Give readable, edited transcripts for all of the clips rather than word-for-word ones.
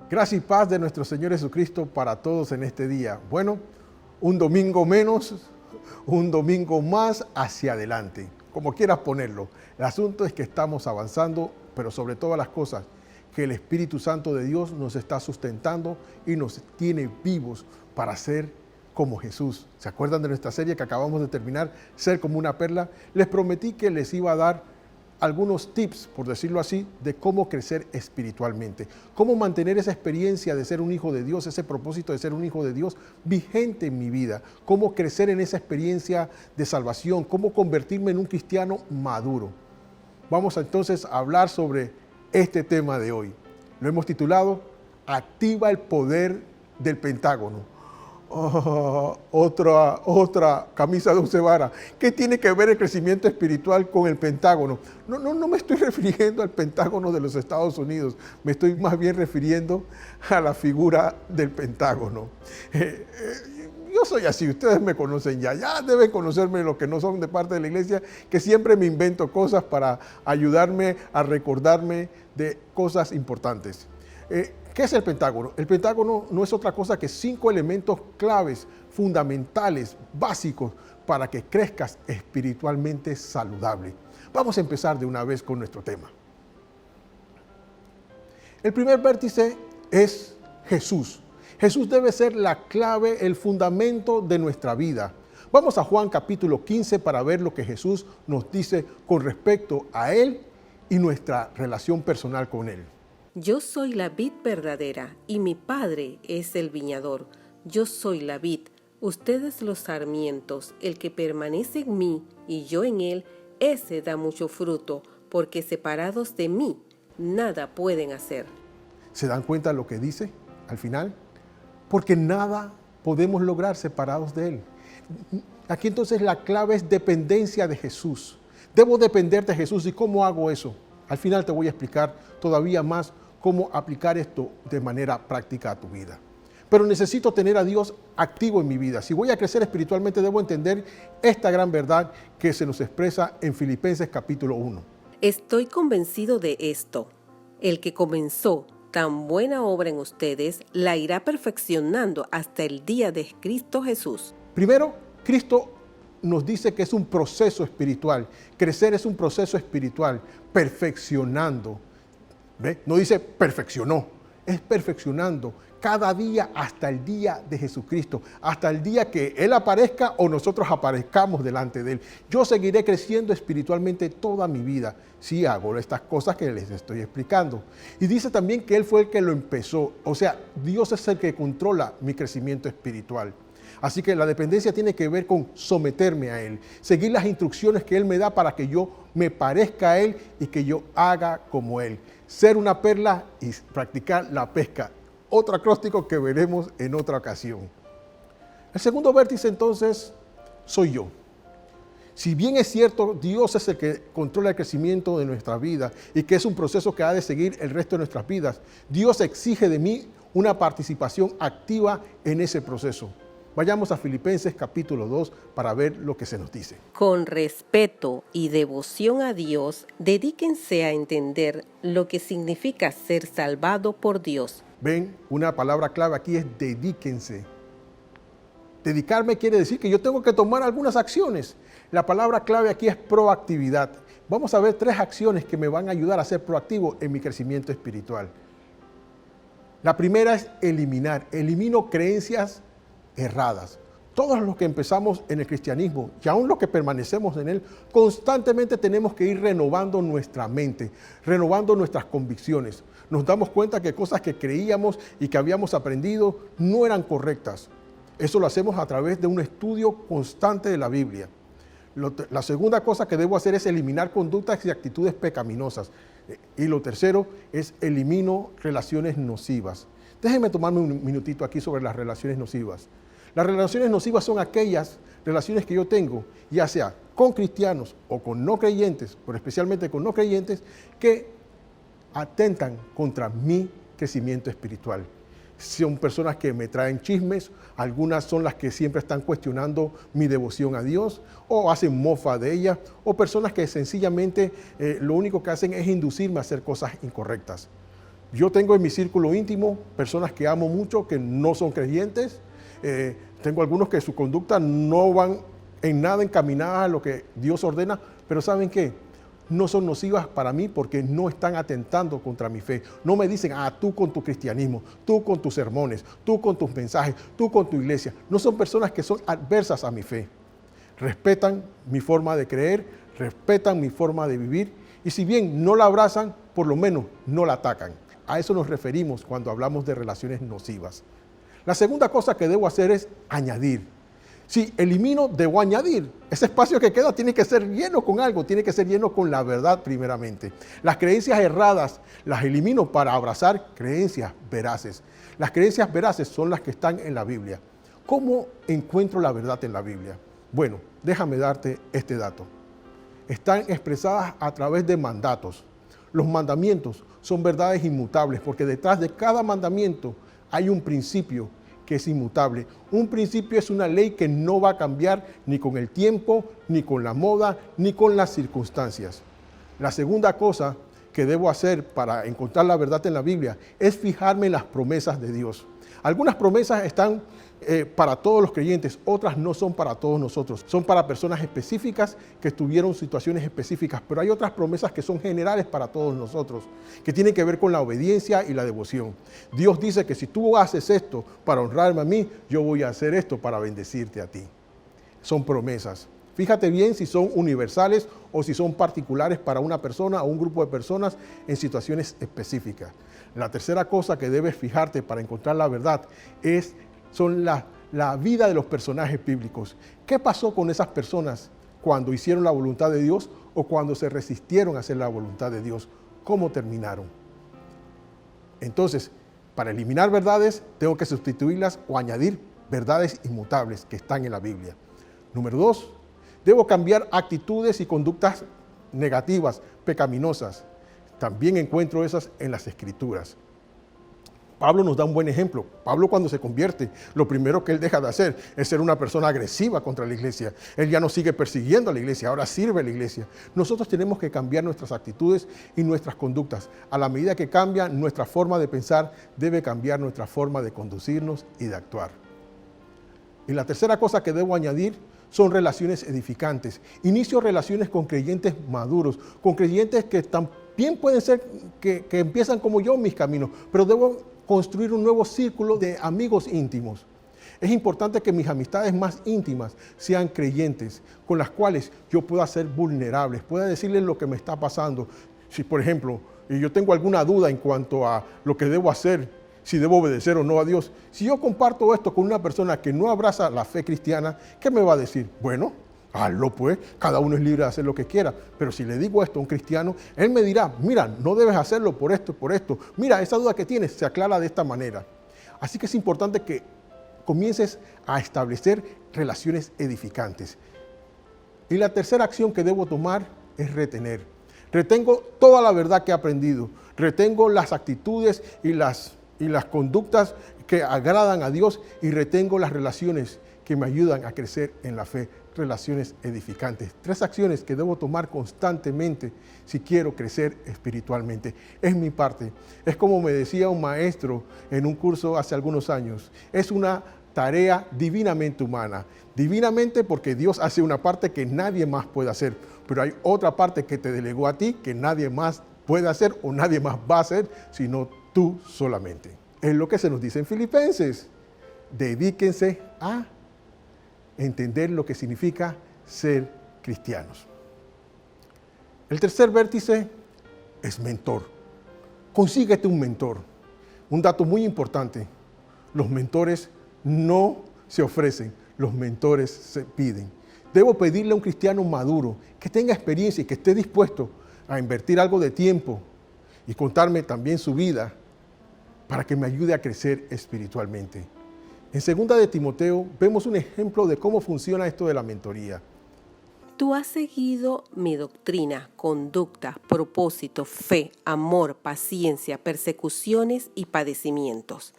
Gracia y paz de nuestro Señor Jesucristo para todos en este día. Bueno, un domingo menos, un domingo más hacia adelante, como quieras ponerlo. El asunto es que estamos avanzando, pero sobre todas las cosas, que el Espíritu Santo de Dios nos está sustentando y nos tiene vivos para ser como Jesús. ¿Se acuerdan de nuestra serie que acabamos de terminar, Ser como una perla? Les prometí que les iba a dar algunos tips, por decirlo así, de cómo crecer espiritualmente, cómo mantener esa experiencia de ser un hijo de Dios, ese propósito de ser un hijo de Dios vigente en mi vida, cómo crecer en esa experiencia de salvación, cómo convertirme en un cristiano maduro. Vamos entonces a hablar sobre este tema de hoy. Lo hemos titulado Activa el poder del Pentágono. Otra camisa de 11 varas. ¿Qué tiene que ver el crecimiento espiritual con el Pentágono? No me estoy refiriendo al Pentágono de los Estados Unidos, me estoy más bien refiriendo a la figura del Pentágono. Yo soy así, ustedes me conocen ya deben conocerme los que no son de parte de la iglesia, que siempre me invento cosas para ayudarme a recordarme de cosas importantes. ¿Qué es el Pentágono? El Pentágono no es otra cosa que 5 elementos claves, fundamentales, básicos, para que crezcas espiritualmente saludable. Vamos a empezar de una vez con nuestro tema. El primer vértice es Jesús. Jesús debe ser la clave, el fundamento de nuestra vida. Vamos a Juan capítulo 15 para ver lo que Jesús nos dice con respecto a Él y nuestra relación personal con Él. Yo soy la vid verdadera y mi Padre es el viñador. Yo soy la vid, ustedes los sarmientos. El que permanece en mí y yo en él, ese da mucho fruto, porque separados de mí, nada pueden hacer. ¿Se dan cuenta de lo que dice al final? Porque nada podemos lograr separados de Él. Aquí entonces la clave es dependencia de Jesús. Debo depender de Jesús. ¿Y cómo hago eso? Al final te voy a explicar todavía más cómo aplicar esto de manera práctica a tu vida. Pero necesito tener a Dios activo en mi vida. Si voy a crecer espiritualmente, debo entender esta gran verdad que se nos expresa en Filipenses capítulo 1. Estoy convencido de esto. El que comenzó tan buena obra en ustedes, la irá perfeccionando hasta el día de Cristo Jesús. Primero, Cristo nos dice que es un proceso espiritual. Crecer es un proceso espiritual, perfeccionando. ¿Ve? No dice perfeccionó, es perfeccionando cada día hasta el día de Jesucristo, hasta el día que Él aparezca o nosotros aparezcamos delante de Él. Yo seguiré creciendo espiritualmente toda mi vida si hago estas cosas que les estoy explicando. Y dice también que Él fue el que lo empezó, o sea, Dios es el que controla mi crecimiento espiritual. Así que la dependencia tiene que ver con someterme a Él, seguir las instrucciones que Él me da para que yo me parezca a Él y que yo haga como Él. Ser una perla y practicar la pesca. Otro acróstico que veremos en otra ocasión. El segundo vértice entonces soy yo. Si bien es cierto, Dios es el que controla el crecimiento de nuestra vida y que es un proceso que ha de seguir el resto de nuestras vidas, Dios exige de mí una participación activa en ese proceso. Vayamos a Filipenses capítulo 2 para ver lo que se nos dice. Con respeto y devoción a Dios, dedíquense a entender lo que significa ser salvado por Dios. Ven, una palabra clave aquí es dedíquense. Dedicarme quiere decir que yo tengo que tomar algunas acciones. La palabra clave aquí es proactividad. Vamos a ver 3 acciones que me van a ayudar a ser proactivo en mi crecimiento espiritual. La primera es eliminar. Elimino creencias erradas. Todos los que empezamos en el cristianismo y aún los que permanecemos en él, constantemente tenemos que ir renovando nuestra mente, renovando nuestras convicciones. Nos damos cuenta que cosas que creíamos y que habíamos aprendido no eran correctas. Eso lo hacemos a través de un estudio constante de la Biblia. La segunda cosa que debo hacer es eliminar conductas y actitudes pecaminosas. Y lo tercero es elimino relaciones nocivas. Déjenme tomarme un minutito aquí sobre las relaciones nocivas. Las relaciones nocivas son aquellas relaciones que yo tengo, ya sea con cristianos o con no creyentes, pero especialmente con no creyentes, que atentan contra mi crecimiento espiritual. Son personas que me traen chismes, algunas son las que siempre están cuestionando mi devoción a Dios o hacen mofa de ella, o personas que sencillamente lo único que hacen es inducirme a hacer cosas incorrectas. Yo tengo en mi círculo íntimo personas que amo mucho, que no son creyentes. Tengo algunos que su conducta no van en nada encaminada a lo que Dios ordena, pero ¿saben qué? No son nocivas para mí porque no están atentando contra mi fe. No me dicen, tú con tu cristianismo, tú con tus sermones, tú con tus mensajes, tú con tu iglesia. No son personas que son adversas a mi fe. Respetan mi forma de creer, respetan mi forma de vivir y si bien no la abrazan, por lo menos no la atacan. A eso nos referimos cuando hablamos de relaciones nocivas. La segunda cosa que debo hacer es añadir. Si elimino, debo añadir. Ese espacio que queda tiene que ser lleno con algo, tiene que ser lleno con la verdad primeramente. Las creencias erradas las elimino para abrazar creencias veraces. Las creencias veraces son las que están en la Biblia. ¿Cómo encuentro la verdad en la Biblia? Bueno, déjame darte este dato. Están expresadas a través de mandatos. Los mandamientos son verdades inmutables porque detrás de cada mandamiento hay un principio que es inmutable. Un principio es una ley que no va a cambiar ni con el tiempo, ni con la moda, ni con las circunstancias. La segunda cosa que debo hacer para encontrar la verdad en la Biblia es fijarme en las promesas de Dios. Algunas promesas están para todos los creyentes, otras no son para todos nosotros. Son para personas específicas que tuvieron situaciones específicas, pero hay otras promesas que son generales para todos nosotros, que tienen que ver con la obediencia y la devoción. Dios dice que si tú haces esto para honrarme a mí, yo voy a hacer esto para bendecirte a ti. Son promesas. Fíjate bien si son universales o si son particulares para una persona o un grupo de personas en situaciones específicas. La tercera cosa que debes fijarte para encontrar la verdad son la vida de los personajes bíblicos. ¿Qué pasó con esas personas cuando hicieron la voluntad de Dios o cuando se resistieron a hacer la voluntad de Dios? ¿Cómo terminaron? Entonces, para eliminar verdades, tengo que sustituirlas o añadir verdades inmutables que están en la Biblia. Número 2, debo cambiar actitudes y conductas negativas, pecaminosas. También encuentro esas en las Escrituras. Pablo nos da un buen ejemplo. Pablo cuando se convierte, lo primero que él deja de hacer es ser una persona agresiva contra la iglesia. Él ya no sigue persiguiendo a la iglesia, ahora sirve a la iglesia. Nosotros tenemos que cambiar nuestras actitudes y nuestras conductas. A la medida que cambia nuestra forma de pensar, debe cambiar nuestra forma de conducirnos y de actuar. Y la tercera cosa que debo añadir son relaciones edificantes. Inicio relaciones con creyentes maduros, con creyentes que también pueden ser que empiezan como yo mis caminos, pero debo construir un nuevo círculo de amigos íntimos. Es importante que mis amistades más íntimas sean creyentes, con las cuales yo pueda ser vulnerable, pueda decirles lo que me está pasando. Si, por ejemplo, yo tengo alguna duda en cuanto a lo que debo hacer, si debo obedecer o no a Dios, si yo comparto esto con una persona que no abraza la fe cristiana, ¿qué me va a decir? Bueno, hazlo pues, cada uno es libre de hacer lo que quiera, pero si le digo esto a un cristiano, él me dirá, mira, no debes hacerlo por esto, mira, esa duda que tienes se aclara de esta manera. Así que es importante que comiences a establecer relaciones edificantes. Y la tercera acción que debo tomar es retener. Retengo toda la verdad que he aprendido, retengo las actitudes y las conductas que agradan a Dios y retengo las relaciones que me ayudan a crecer en la fe, relaciones edificantes. 3 acciones que debo tomar constantemente si quiero crecer espiritualmente. Es mi parte. Es como me decía un maestro en un curso hace algunos años. Es una tarea divinamente humana. Divinamente porque Dios hace una parte que nadie más puede hacer, pero hay otra parte que te delegó a ti que nadie más puede hacer o nadie más va a hacer, sino tú solamente. Es lo que se nos dice en Filipenses. Dedíquense a entender lo que significa ser cristianos. El tercer vértice es mentor. Consíguete un mentor. Un dato muy importante, los mentores no se ofrecen, los mentores se piden. Debo pedirle a un cristiano maduro, que tenga experiencia y que esté dispuesto a invertir algo de tiempo y contarme también su vida para que me ayude a crecer espiritualmente. En 2 de Timoteo vemos un ejemplo de cómo funciona esto de la mentoría. Tú has seguido mi doctrina, conducta, propósito, fe, amor, paciencia, persecuciones y padecimientos.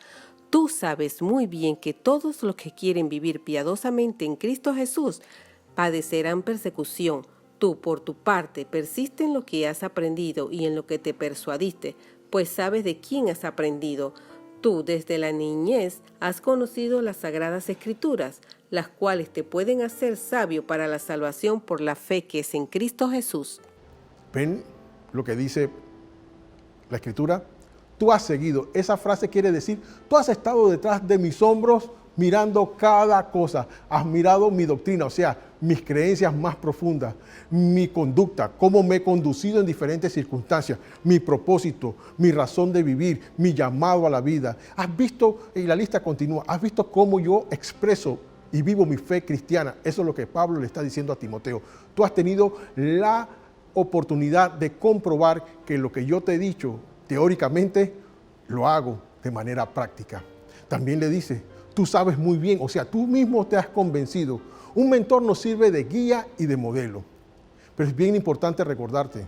Tú sabes muy bien que todos los que quieren vivir piadosamente en Cristo Jesús padecerán persecución. Tú, por tu parte, persiste en lo que has aprendido y en lo que te persuadiste, pues sabes de quién has aprendido. Tú desde la niñez has conocido las sagradas escrituras, las cuales te pueden hacer sabio para la salvación por la fe que es en Cristo Jesús. ¿Ven lo que dice la Escritura? Tú has seguido. Esa frase quiere decir, tú has estado detrás de mis hombros mirando cada cosa. Has mirado mi doctrina, o sea, mis creencias más profundas, mi conducta, cómo me he conducido en diferentes circunstancias, mi propósito, mi razón de vivir, mi llamado a la vida. Has visto, y la lista continúa, has visto cómo yo expreso y vivo mi fe cristiana. Eso es lo que Pablo le está diciendo a Timoteo. Tú has tenido la oportunidad de comprobar que lo que yo te he dicho teóricamente lo hago de manera práctica. También le dice, tú sabes muy bien, o sea, tú mismo te has convencido. Un mentor nos sirve de guía y de modelo. Pero es bien importante recordarte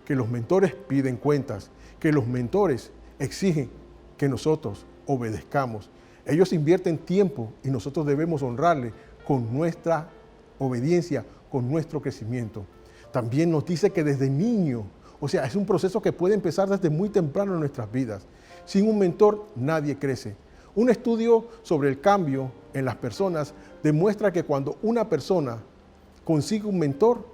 que los mentores piden cuentas, que los mentores exigen que nosotros obedezcamos. Ellos invierten tiempo y nosotros debemos honrarle con nuestra obediencia, con nuestro crecimiento. También nos dice que desde niño, o sea, es un proceso que puede empezar desde muy temprano en nuestras vidas. Sin un mentor, nadie crece. Un estudio sobre el cambio en las personas demuestra que cuando una persona consigue un mentor,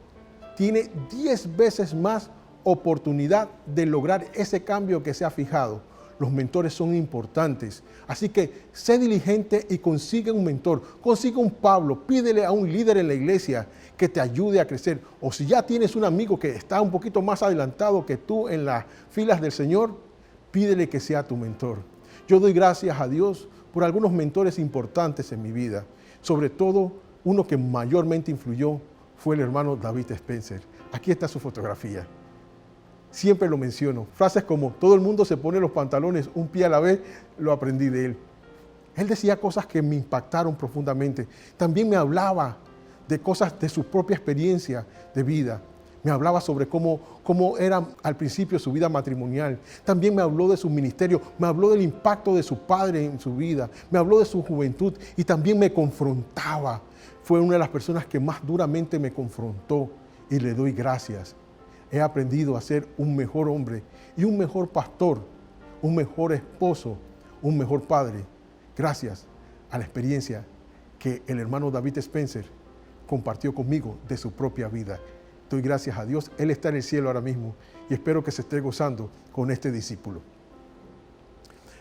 tiene 10 veces más oportunidad de lograr ese cambio que se ha fijado. Los mentores son importantes. Así que sé diligente y consigue un mentor. Consigue un Pablo, pídele a un líder en la iglesia que te ayude a crecer. O si ya tienes un amigo que está un poquito más adelantado que tú en las filas del Señor, pídele que sea tu mentor. Yo doy gracias a Dios por algunos mentores importantes en mi vida. Sobre todo, uno que mayormente influyó fue el hermano David Spencer. Aquí está su fotografía. Siempre lo menciono. Frases como, todo el mundo se pone los pantalones un pie a la vez, lo aprendí de él. Él decía cosas que me impactaron profundamente. También me hablaba de cosas de su propia experiencia de vida. Me hablaba sobre cómo era al principio su vida matrimonial. También me habló de su ministerio, me habló del impacto de su padre en su vida, me habló de su juventud y también me confrontaba. Fue una de las personas que más duramente me confrontó y le doy gracias. He aprendido a ser un mejor hombre y un mejor pastor, un mejor esposo, un mejor padre, gracias a la experiencia que el hermano David Spencer compartió conmigo de su propia vida. Doy gracias a Dios, Él está en el cielo ahora mismo y espero que se esté gozando con este discípulo.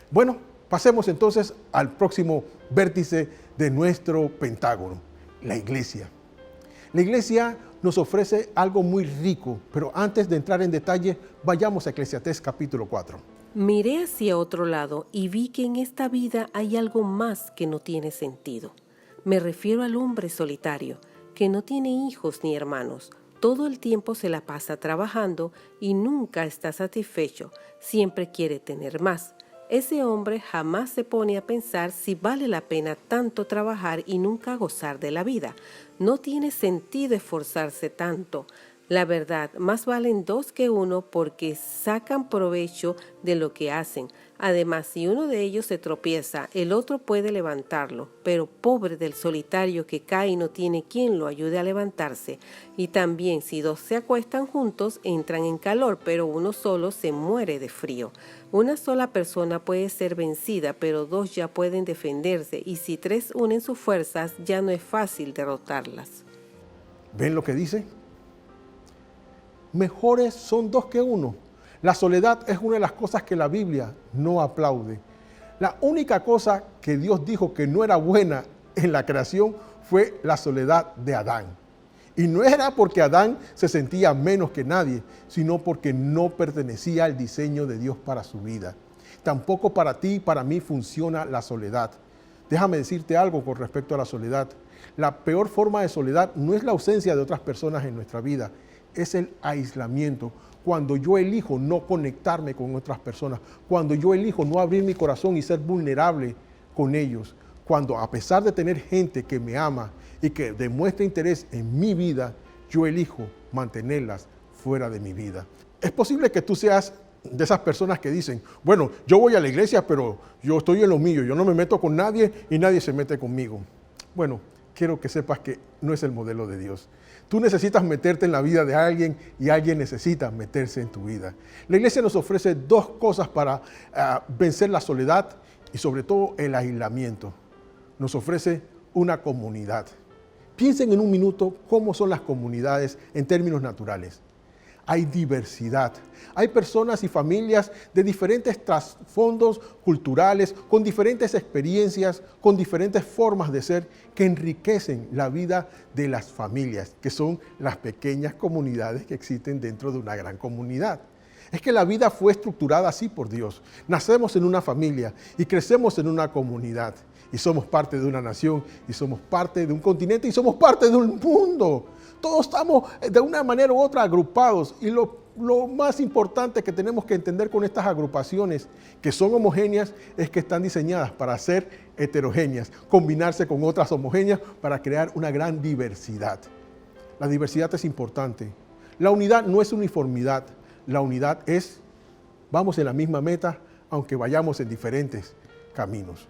Bueno, pasemos entonces al próximo vértice de nuestro pentágono, la iglesia. La iglesia nos ofrece algo muy rico, pero antes de entrar en detalle, vayamos a Eclesiastés capítulo 4. Miré hacia otro lado y vi que en esta vida hay algo más que no tiene sentido. Me refiero al hombre solitario, que no tiene hijos ni hermanos. Todo el tiempo se la pasa trabajando y nunca está satisfecho, siempre quiere tener más. Ese hombre jamás se pone a pensar si vale la pena tanto trabajar y nunca gozar de la vida. No tiene sentido esforzarse tanto. La verdad, más valen dos que uno porque sacan provecho de lo que hacen. Además, si uno de ellos se tropieza, el otro puede levantarlo. Pero pobre del solitario que cae y no tiene quien lo ayude a levantarse. Y también, si dos se acuestan juntos, entran en calor, pero uno solo se muere de frío. Una sola persona puede ser vencida, pero dos ya pueden defenderse. Y si tres unen sus fuerzas, ya no es fácil derrotarlas. ¿Ven lo que dice? Mejores son dos que uno. La soledad es una de las cosas que la Biblia no aplaude. La única cosa que Dios dijo que no era buena en la creación fue la soledad de Adán. Y no era porque Adán se sentía menos que nadie, sino porque no pertenecía al diseño de Dios para su vida. Tampoco para ti y para mí funciona la soledad. Déjame decirte algo con respecto a la soledad. La peor forma de soledad no es la ausencia de otras personas en nuestra vida, es el aislamiento. Cuando yo elijo no conectarme con otras personas, cuando yo elijo no abrir mi corazón y ser vulnerable con ellos, cuando a pesar de tener gente que me ama y que demuestra interés en mi vida, yo elijo mantenerlas fuera de mi vida. Es posible que tú seas de esas personas que dicen, bueno, yo voy a la iglesia, pero yo estoy en lo mío, yo no me meto con nadie y nadie se mete conmigo. Bueno, quiero que sepas que no es el modelo de Dios. Tú necesitas meterte en la vida de alguien y alguien necesita meterse en tu vida. La iglesia nos ofrece dos cosas para vencer la soledad y sobre todo el aislamiento. Nos ofrece una comunidad. Piensen en un minuto cómo son las comunidades en términos naturales. Hay diversidad. Hay personas y familias de diferentes trasfondos culturales, con diferentes experiencias, con diferentes formas de ser, que enriquecen la vida de las familias, que son las pequeñas comunidades que existen dentro de una gran comunidad. Es que la vida fue estructurada así por Dios. Nacemos en una familia y crecemos en una comunidad. Y somos parte de una nación, y somos parte de un continente, y somos parte de un mundo. Todos estamos de una manera u otra agrupados, y lo más importante que tenemos que entender con estas agrupaciones, que son homogéneas, es que están diseñadas para ser heterogéneas, combinarse con otras homogéneas para crear una gran diversidad. La diversidad es importante. La unidad no es uniformidad, la unidad es, vamos en la misma meta, aunque vayamos en diferentes caminos.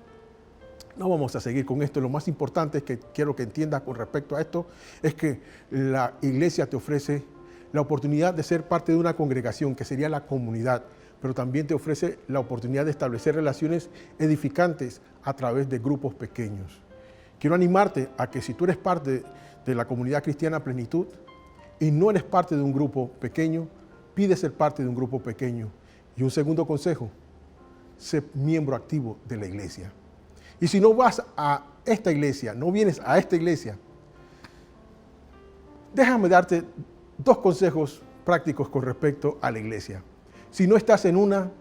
No vamos a seguir con esto. Lo más importante es que quiero que entiendas con respecto a esto, es que la iglesia te ofrece la oportunidad de ser parte de una congregación, que sería la comunidad, pero también te ofrece la oportunidad de establecer relaciones edificantes a través de grupos pequeños. Quiero animarte a que si tú eres parte de la comunidad cristiana Plenitud y no eres parte de un grupo pequeño, pide ser parte de un grupo pequeño. Y un segundo consejo, sé miembro activo de la iglesia. Y si no vas a esta iglesia, no vienes a esta iglesia, déjame darte dos consejos prácticos con respecto a la iglesia. Si no estás en una,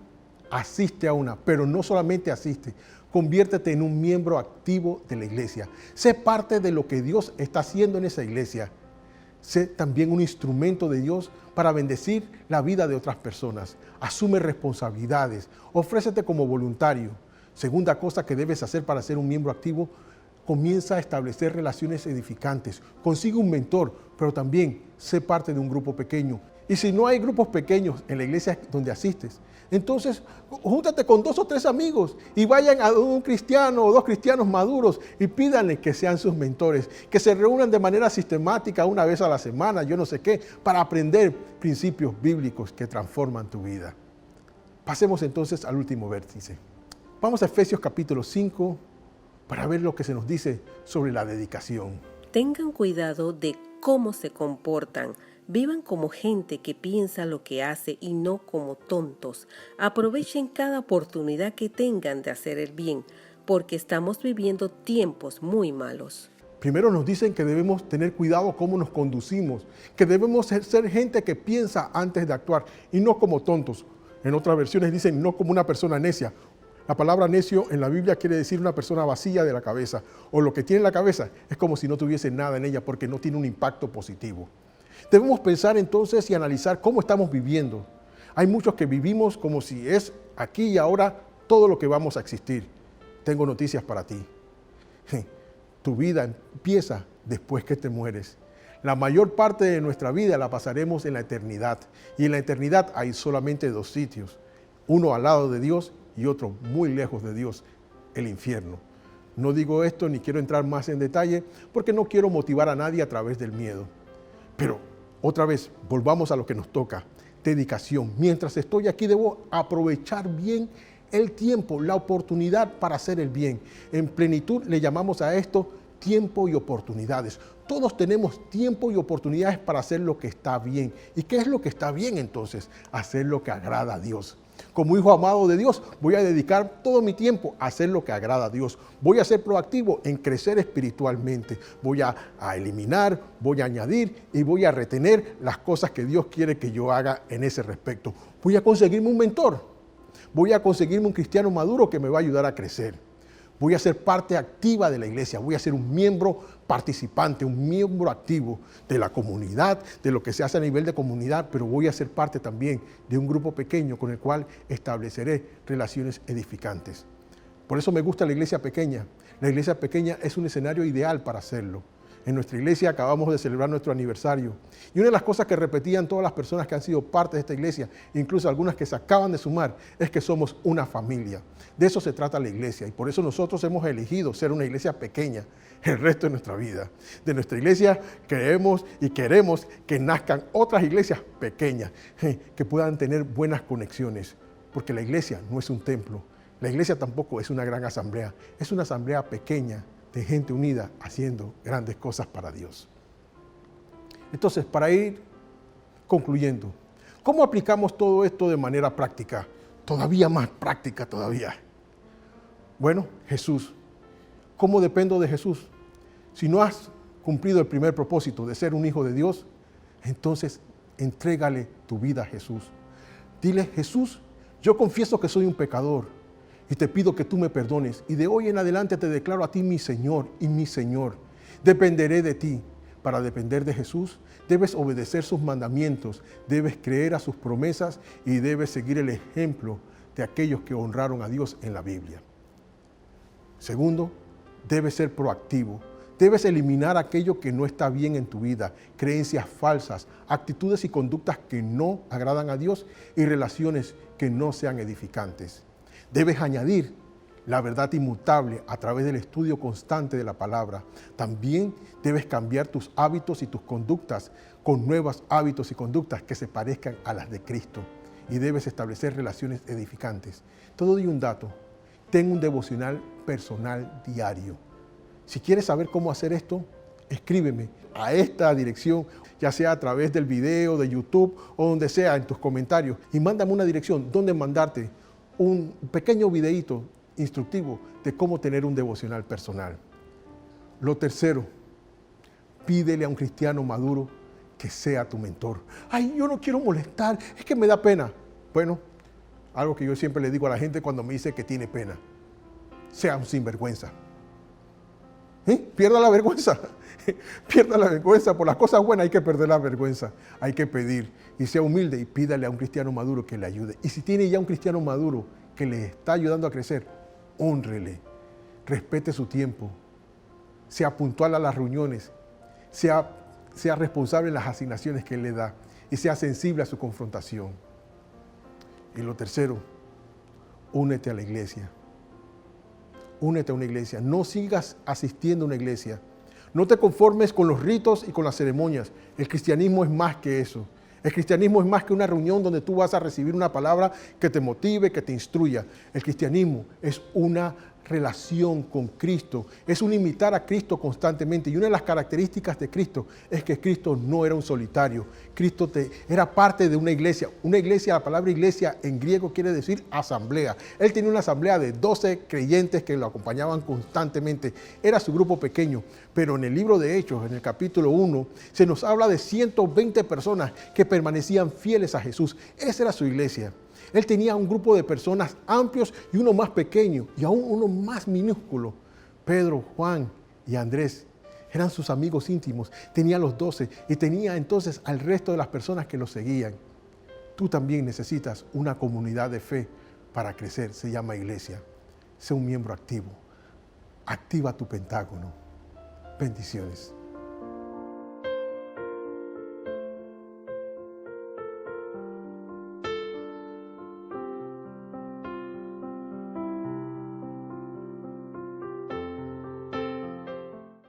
asiste a una, pero no solamente asiste, conviértete en un miembro activo de la iglesia. Sé parte de lo que Dios está haciendo en esa iglesia. Sé también un instrumento de Dios para bendecir la vida de otras personas. Asume responsabilidades, ofrécete como voluntario. Segunda cosa que debes hacer para ser un miembro activo, comienza a establecer relaciones edificantes. Consigue un mentor, pero también sé parte de un grupo pequeño. Y si no hay grupos pequeños en la iglesia donde asistes, entonces júntate con 2 o 3 amigos y vayan a un cristiano o 2 cristianos maduros y pídanle que sean sus mentores, que se reúnan de manera sistemática una vez a la semana, yo no sé qué, para aprender principios bíblicos que transforman tu vida. Pasemos entonces al último vértice. Vamos a Efesios capítulo 5 para ver lo que se nos dice sobre la dedicación. Tengan cuidado de cómo se comportan. Vivan como gente que piensa lo que hace y no como tontos. Aprovechen cada oportunidad que tengan de hacer el bien, porque estamos viviendo tiempos muy malos. Primero nos dicen que debemos tener cuidado cómo nos conducimos, que debemos ser gente que piensa antes de actuar y no como tontos. En otras versiones dicen no como una persona necia. La palabra necio en la Biblia quiere decir una persona vacía de la cabeza, o lo que tiene en la cabeza es como si no tuviese nada en ella porque no tiene un impacto positivo. Debemos pensar entonces y analizar cómo estamos viviendo. Hay muchos que vivimos como si es aquí y ahora todo lo que vamos a existir. Tengo noticias para ti. Tu vida empieza después que te mueres. La mayor parte de nuestra vida la pasaremos en la eternidad. Y en la eternidad hay solamente 2 sitios. Uno al lado de Dios y otro muy lejos de Dios, el infierno. No digo esto ni quiero entrar más en detalle porque no quiero motivar a nadie a través del miedo. Pero otra vez, volvamos a lo que nos toca, dedicación. Mientras estoy aquí debo aprovechar bien el tiempo, la oportunidad para hacer el bien. En Plenitud le llamamos a esto tiempo y oportunidades. Todos tenemos tiempo y oportunidades para hacer lo que está bien. ¿Y qué es lo que está bien entonces? Hacer lo que agrada a Dios. Como hijo amado de Dios, voy a dedicar todo mi tiempo a hacer lo que agrada a Dios. Voy a ser proactivo en crecer espiritualmente. Voy a eliminar, voy a añadir y voy a retener las cosas que Dios quiere que yo haga en ese respecto. Voy a conseguirme un mentor. Voy a conseguirme un cristiano maduro que me va a ayudar a crecer. Voy a ser parte activa de la iglesia. Voy a ser un miembro participante, un miembro activo de la comunidad, de lo que se hace a nivel de comunidad, pero voy a ser parte también de un grupo pequeño con el cual estableceré relaciones edificantes. Por eso me gusta la iglesia pequeña. La iglesia pequeña es un escenario ideal para hacerlo. En nuestra iglesia acabamos de celebrar nuestro aniversario. Y una de las cosas que repetían todas las personas que han sido parte de esta iglesia, incluso algunas que se acaban de sumar, es que somos una familia. De eso se trata la iglesia. Y por eso nosotros hemos elegido ser una iglesia pequeña el resto de nuestra vida. De nuestra iglesia creemos y queremos que nazcan otras iglesias pequeñas, que puedan tener buenas conexiones. Porque la iglesia no es un templo. La iglesia tampoco es una gran asamblea. Es una asamblea pequeña de gente unida haciendo grandes cosas para Dios. Entonces, para ir concluyendo, ¿cómo aplicamos todo esto de manera práctica? Todavía más práctica todavía. Bueno, Jesús. ¿Cómo dependo de Jesús? Si no has cumplido el primer propósito de ser un hijo de Dios, entonces entrégale tu vida a Jesús. Dile, Jesús, yo confieso que soy un pecador y te pido que tú me perdones. Y de hoy en adelante te declaro a ti mi Señor y mi Señor. Dependeré de ti. Para depender de Jesús, debes obedecer sus mandamientos, debes creer a sus promesas y debes seguir el ejemplo de aquellos que honraron a Dios en la Biblia. Segundo, debes ser proactivo. Debes eliminar aquello que no está bien en tu vida, creencias falsas, actitudes y conductas que no agradan a Dios y relaciones que no sean edificantes. Debes añadir la verdad inmutable a través del estudio constante de la palabra. También debes cambiar tus hábitos y tus conductas con nuevos hábitos y conductas que se parezcan a las de Cristo. Y debes establecer relaciones edificantes. Te doy un dato. Ten un devocional personal diario. Si quieres saber cómo hacer esto, escríbeme a esta dirección, ya sea a través del video, de YouTube o donde sea, en tus comentarios. Y mándame una dirección donde mandarte un pequeño videíto instructivo de cómo tener un devocional personal. Lo tercero, pídele a un cristiano maduro que sea tu mentor. Ay, yo no quiero molestar, es que me da pena. Bueno, algo que yo siempre le digo a la gente cuando me dice que tiene pena. Sea un sinvergüenza. Pierda la vergüenza. Pierda la vergüenza. Por las cosas buenas hay que perder la vergüenza. Hay que pedir. Y sea humilde y pídale a un cristiano maduro que le ayude. Y si tiene ya un cristiano maduro que le está ayudando a crecer, hónrele. Respete su tiempo. Sea puntual a las reuniones. Sea responsable en las asignaciones que él le da. Y sea sensible a su confrontación. Y lo tercero, únete a la iglesia. Únete a una iglesia. No sigas asistiendo a una iglesia. No te conformes con los ritos y con las ceremonias. El cristianismo es más que eso. El cristianismo es más que una reunión donde tú vas a recibir una palabra que te motive, que te instruya. El cristianismo es una relación con Cristo, es un imitar a Cristo constantemente. Y una de las características de Cristo es que Cristo no era un solitario. Cristo era parte de una iglesia. Una iglesia, la palabra iglesia en griego quiere decir asamblea. Él tenía una asamblea de 12 creyentes que lo acompañaban constantemente. Era su grupo pequeño. Pero en el libro de Hechos, en el capítulo 1, se nos habla de 120 personas que permanecían fieles a Jesús. Esa era su iglesia. Él tenía un grupo de personas amplios y uno más pequeño y aún uno más minúsculo. Pedro, Juan y Andrés eran sus amigos íntimos. Tenía los 12 y tenía entonces al resto de las personas que lo seguían. Tú también necesitas una comunidad de fe para crecer. Se llama iglesia. Sé un miembro activo. Activa tu pentágono. Bendiciones.